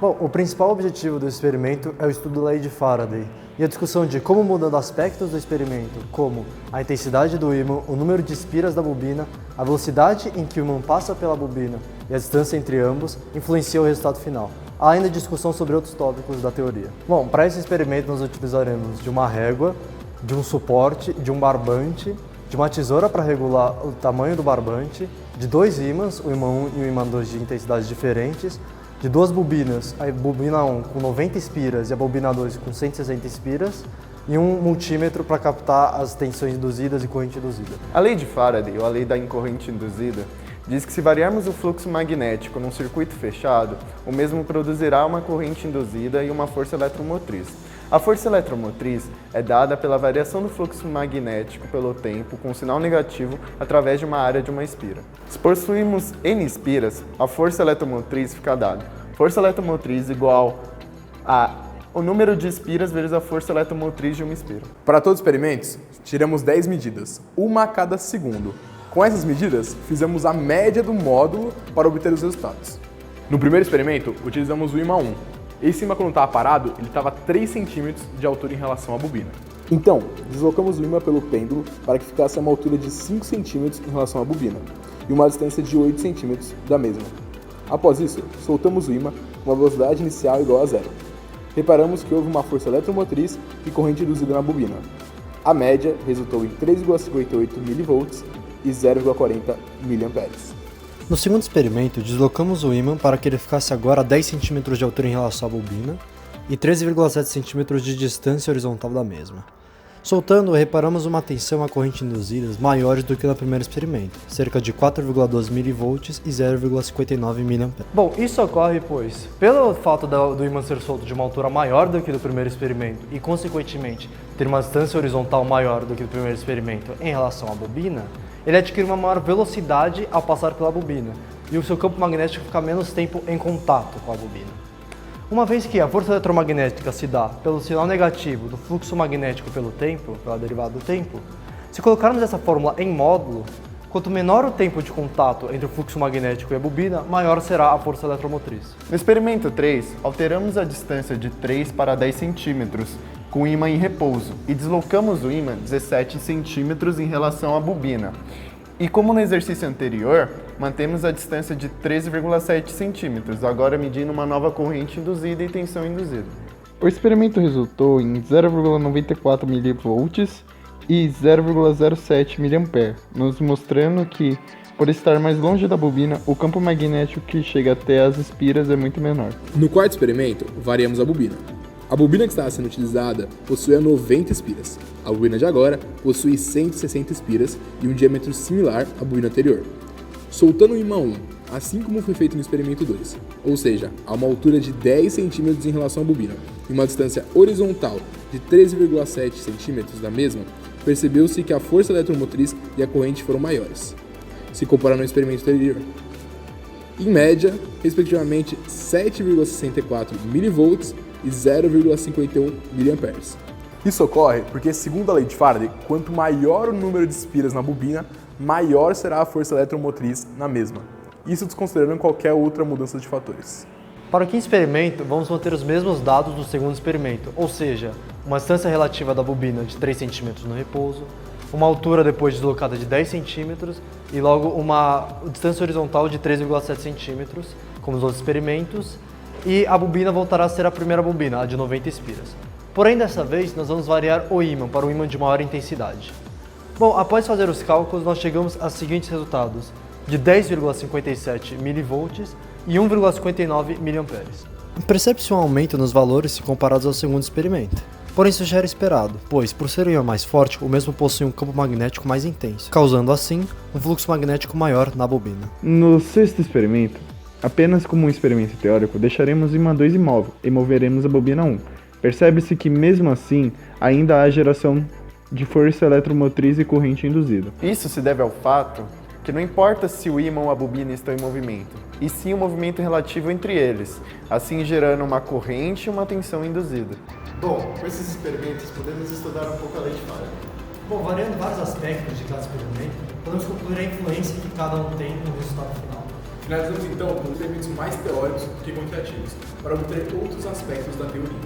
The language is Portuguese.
Bom, o principal objetivo do experimento é o estudo da lei de Faraday e a discussão de como, mudando aspectos do experimento, como a intensidade do ímã, o número de espiras da bobina, a velocidade em que o ímã passa pela bobina e a distância entre ambos, influencia o resultado final. Há ainda discussão sobre outros tópicos da teoria. Bom, para esse experimento nós utilizaremos de uma régua, de um suporte, de um barbante, de uma tesoura para regular o tamanho do barbante, de dois ímãs, o ímã 1 e o ímã 2 de intensidades diferentes, de duas bobinas, a bobina 1 com 90 espiras e a bobina 2 com 160 espiras, e um multímetro para captar as tensões induzidas e corrente induzida. A lei de Faraday, ou a lei da incorrente induzida, diz que se variarmos o fluxo magnético num circuito fechado, o mesmo produzirá uma corrente induzida e uma força eletromotriz. A força eletromotriz é dada pela variação do fluxo magnético pelo tempo com sinal negativo através de uma área de uma espira. Se possuímos N espiras, a força eletromotriz fica dada. Força eletromotriz igual a o número de espiras vezes a força eletromotriz de uma espira. Para todos os experimentos, tiramos 10 medidas, uma a cada segundo. Com essas medidas, fizemos a média do módulo para obter os resultados. No primeiro experimento, utilizamos o ímã 1. Esse ímã, quando estava parado, ele estava a 3 centímetros de altura em relação à bobina. Então, deslocamos o ímã pelo pêndulo para que ficasse a uma altura de 5 centímetros em relação à bobina e uma distância de 8 centímetros da mesma. Após isso, soltamos o ímã com uma velocidade inicial igual a zero. Reparamos que houve uma força eletromotriz e corrente induzida na bobina. A média resultou em 3,58 mV e 0,40 mA. No segundo experimento, deslocamos o ímã para que ele ficasse agora a 10 cm de altura em relação à bobina e 13,7 cm de distância horizontal da mesma. Soltando, reparamos uma tensão e uma corrente induzidas maiores do que no primeiro experimento, cerca de 4,12 mV e 0,59 mA. Bom, isso ocorre pois, pelo fato do ímã ser solto de uma altura maior do que do primeiro experimento e, consequentemente, ter uma distância horizontal maior do que do primeiro experimento em relação à bobina, ele adquire uma maior velocidade ao passar pela bobina e o seu campo magnético fica menos tempo em contato com a bobina. Uma vez que a força eletromagnética se dá pelo sinal negativo do fluxo magnético pelo tempo, pela derivada do tempo, se colocarmos essa fórmula em módulo, quanto menor o tempo de contato entre o fluxo magnético e a bobina, maior será a força eletromotriz. No experimento 3, alteramos a distância de 3 para 10 centímetros com o ímã em repouso e deslocamos o ímã 17 centímetros em relação à bobina. E como no exercício anterior, mantemos a distância de 13,7 centímetros, agora medindo uma nova corrente induzida e tensão induzida. O experimento resultou em 0,94 mV e 0,07 mA, nos mostrando que, por estar mais longe da bobina, o campo magnético que chega até as espiras é muito menor. No quarto experimento, variamos a bobina. A bobina que estava sendo utilizada possuía 90 espiras. A bobina de agora possui 160 espiras e um diâmetro similar à bobina anterior. Soltando o ímã 1, assim como foi feito no experimento 2, ou seja, a uma altura de 10 cm em relação à bobina e uma distância horizontal de 13,7 cm da mesma, percebeu-se que a força eletromotriz e a corrente foram maiores, se comparando ao experimento anterior. Em média, respectivamente 7,64 mV e 0,51 mA. Isso ocorre porque, segundo a lei de Faraday, quanto maior o número de espiras na bobina, maior será a força eletromotriz na mesma. Isso desconsiderando qualquer outra mudança de fatores. Para o quinto experimento, vamos manter os mesmos dados do segundo experimento, ou seja, uma distância relativa da bobina de 3 cm no repouso, uma altura depois deslocada de 10 cm e logo uma distância horizontal de 3,7 cm, como nos outros experimentos, e a bobina voltará a ser a primeira bobina, a de 90 espiras. Porém, dessa vez, nós vamos variar o ímã para um ímã de maior intensidade. Bom, após fazer os cálculos, nós chegamos aos seguintes resultados, de 10,57 mV e 1,59 mA. Percebe-se um aumento nos valores se comparados ao segundo experimento. Porém, isso já era esperado, pois, por ser um ímã mais forte, o mesmo possui um campo magnético mais intenso, causando assim um fluxo magnético maior na bobina. No sexto experimento, apenas como um experimento teórico, deixaremos o ímã 2 imóvel e moveremos a bobina 1. Percebe-se que, mesmo assim, ainda há geração de força eletromotriz e corrente induzida. Isso se deve ao fato que não importa se o ímã ou a bobina estão em movimento, e sim o movimento relativo entre eles, assim gerando uma corrente e uma tensão induzida. Bom, com esses experimentos podemos estudar um pouco a lei de Faraday. Bom, variando vários aspectos de cada experimento, podemos concluir a influência que cada um tem no resultado final. Finalizamos então com experimentos mais teóricos do que quantitativos, para obter outros aspectos da teoria.